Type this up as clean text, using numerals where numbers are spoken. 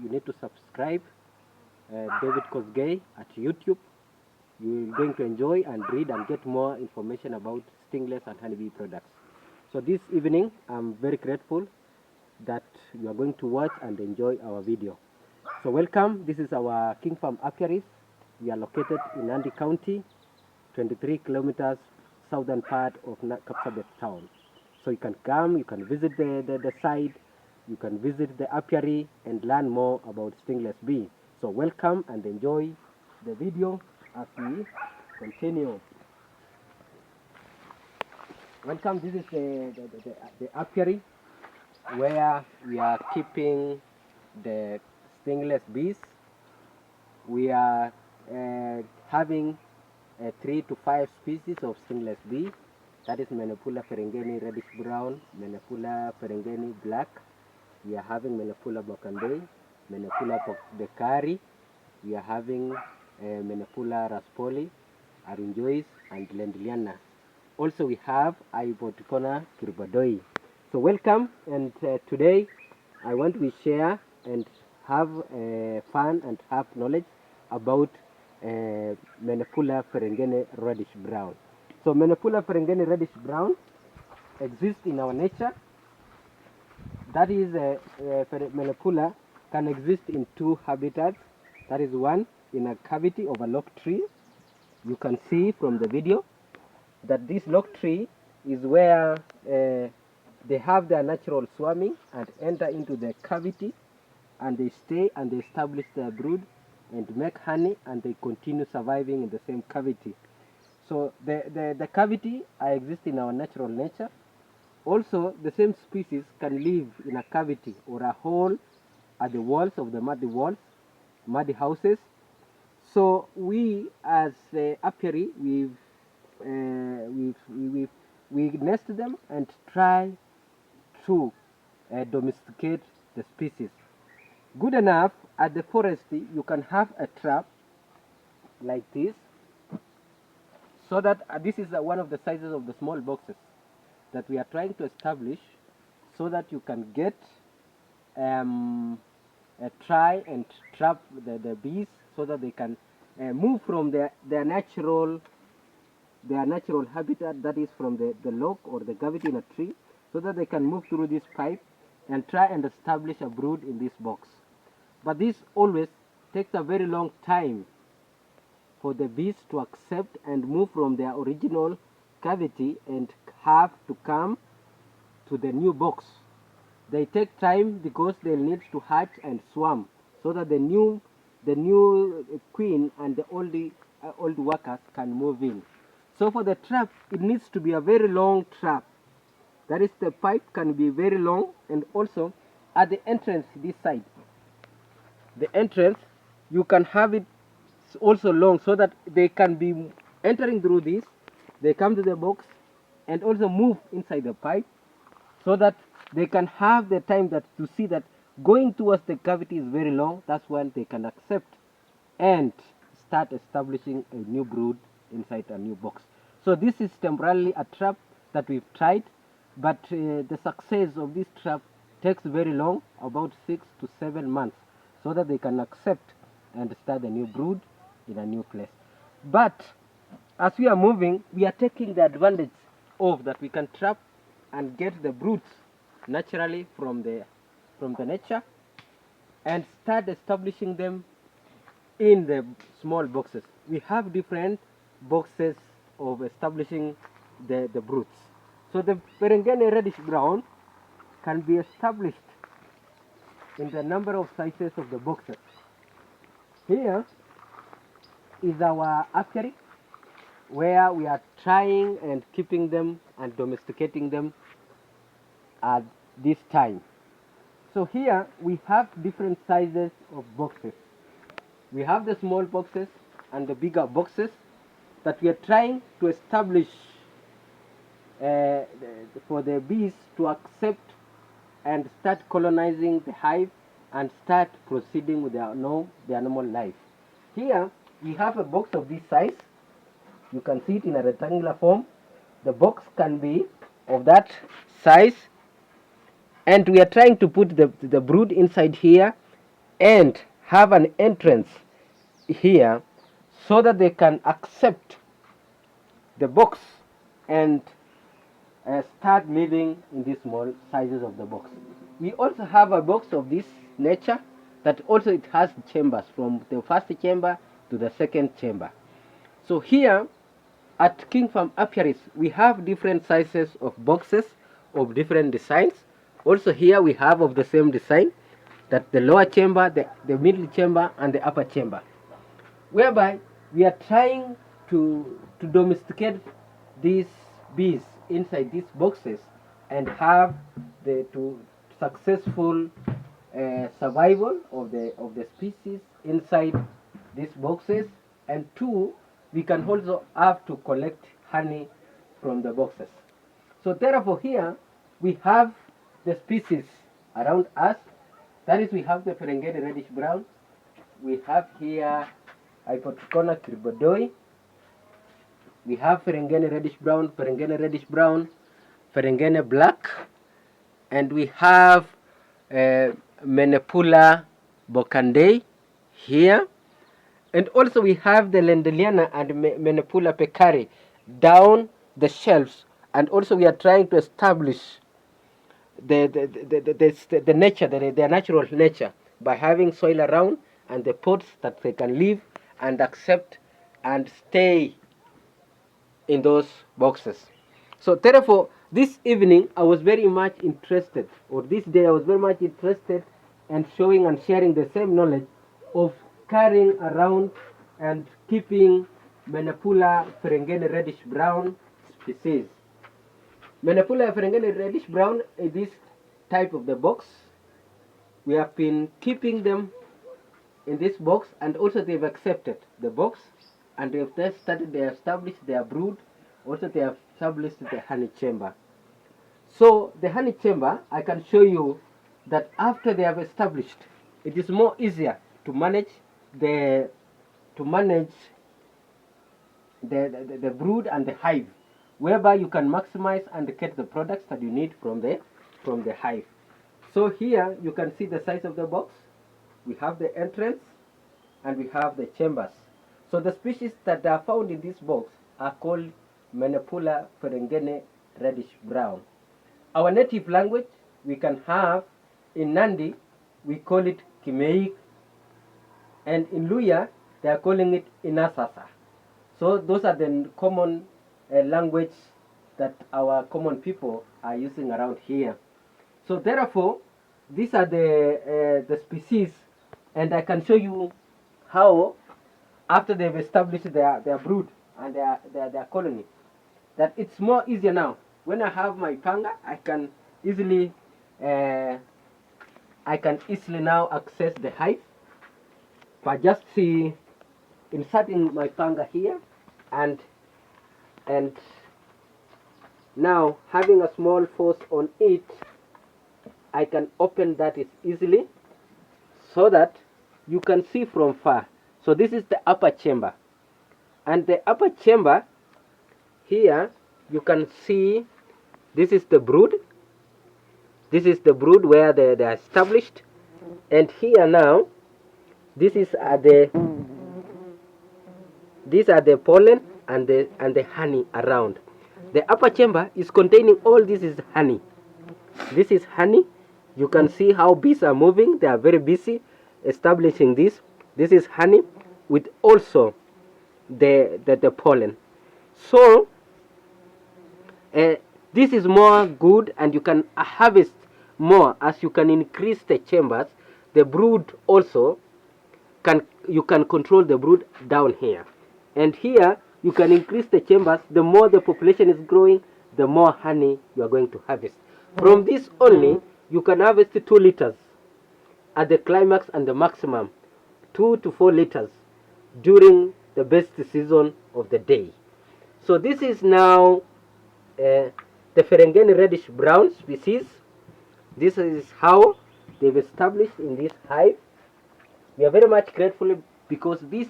you need to subscribe David Kosgei at YouTube. You're going to enjoy and read and get more information about stingless and honeybee products. So this evening, I'm very grateful that you are going to watch and enjoy our video. So welcome. This is our King Farm Apiaries. We are located in Nandi County, 23 kilometers southern part of Kapsabet town. So you can come, you can visit the site, you can visit the apiary and learn more about stingless bee. So welcome and enjoy the video as we continue. Welcome. This is the apiary where we are keeping the stingless bees. We are having 3 to 5 species of stingless bee. That is Meliponula Ferragien reddish brown, Meliponula Ferragien black. We are having Meliponula Bocandei, Meliponula Becari. We are having Meliponula Raspoli, Arunjois, and Lendliana. Also, we have Iboticona Kirbadoi. So welcome, and today I want to share and have fun and have knowledge about Meliponula Ferragien reddish brown. So Meliponula Ferragien reddish brown exists in our nature. That is, Meliponula can exist in 2 habitats. That is, one in a cavity of a log tree. You can see from the video that this log tree is where they have their natural swarming and enter into the cavity, and they stay and they establish their brood and make honey, and they continue surviving in the same cavity. So the cavity exists in our natural nature. Also, the same species can live in a cavity or a hole at the walls of the muddy houses. So we, as the apiary, we nest them and try to domesticate the species. Good enough, at the forest you can have a trap like this, so that this is one of the sizes of the small boxes that we are trying to establish, so that you can get try and trap the bees, so that they can move from their natural habitat, that is from the log or the cavity in a tree, so that they can move through this pipe and try and establish a brood in this box. But this always takes a very long time for the bees to accept and move from their original cavity and have to come to the new box. They take time because they need to hatch and swarm, so that the new queen and the old workers can move in. So for the trap, it needs to be a very long trap. That is, the pipe can be very long, and also at the entrance, this side, the entrance, you can have it also long, so that they can be entering through this, they come to the box and also move inside the pipe, so that they can have the time that to see that going towards the cavity is very long. That's when they can accept and start establishing a new brood inside a new box. So this is temporarily a trap that we've tried, but the success of this trap takes very long, about 6 to 7 months, so that they can accept and start a new brood in a new place. But as we are moving, we are taking the advantage of that we can trap and get the broods naturally from the nature, and start establishing them in the small boxes. We have different boxes of establishing the broods. So the Ferragien reddish brown can be established in the number of sizes of the boxes. Here is our apiary, where we are trying and keeping them and domesticating them at this time. So here we have different sizes of boxes. We have the small boxes and the bigger boxes that we are trying to establish for the bees to accept and start colonizing the hive and start proceeding with their normal life. Here we have a box of this size. You can see it in a rectangular form. The box can be of that size, and we are trying to put the brood inside here and have an entrance here so that they can accept the box and start living in these small sizes of the box. We also have a box of this nature that also it has chambers from the first chamber to the second chamber. So here at King Farm Apiaries, we have different sizes of boxes of different designs. Also here we have of the same design, that the lower chamber, the middle chamber, and the upper chamber, whereby we are trying to domesticate these bees inside these boxes and have the successful survival of the species inside these boxes. And two, we can also have to collect honey from the boxes. So therefore here we have the species around us. That is, we have the Ferragien reddish brown. We have here Hypotricona cribodoi. We have Ferragien reddish brown, Ferragien reddish brown, Ferragien black, and we have Meliponula bocandei here. And also we have the Lendeliana and Meliponula pecari down the shelves. And also we are trying to establish the nature, their natural nature, by having soil around and the pots that they can live and accept and stay in those boxes. So therefore, this evening I was very much interested, or this day I was very much interested in showing and sharing the same knowledge of carrying around and keeping Meliponula Ferragien reddish brown species. Meliponula Ferragien reddish brown is this type of the box. We have been keeping them in this box, and also they've accepted the box, and they have established their brood. Also they have established the honey chamber. So the honey chamber, I can show you that after they have established, it is more easier to manage the brood and the hive, whereby you can maximize and get the products that you need from the hive. So here you can see the size of the box. We have the entrance and we have the chambers. So the species that are found in this box are called Meliponula Ferragien reddish brown. Our native language we can have in Nandi, we call it Kimeic, and in Luya they are calling it Inasasa. So those are the common language that our common people are using around here. So therefore, these are the species, and I can show you how, after they've established their brood and their colony, that it's more easier now. When I have my panga, I can easily now access the hive by just inserting my panga here, and now having a small force on it, I can open that easily so that you can see from far. So this is the upper chamber, and the upper chamber here you can see this is the brood. This is the brood where they are established, and here now these are the pollen and the honey around. The upper chamber is containing all this is honey. This is honey. You can see how bees are moving. They are very busy establishing this. This is honey with also the pollen. So this is more good, and you can harvest more as you can increase the chambers. The brood also you can control the brood down here, and here you can increase the chambers. The more the population is growing, the more honey you are going to harvest. From this only, you can harvest 2 liters at the climax and the maximum, 2 to 4 liters during the best season of the day. So this is now the Ferragien reddish brown species. This is how they've established in this hive. We are very much grateful because this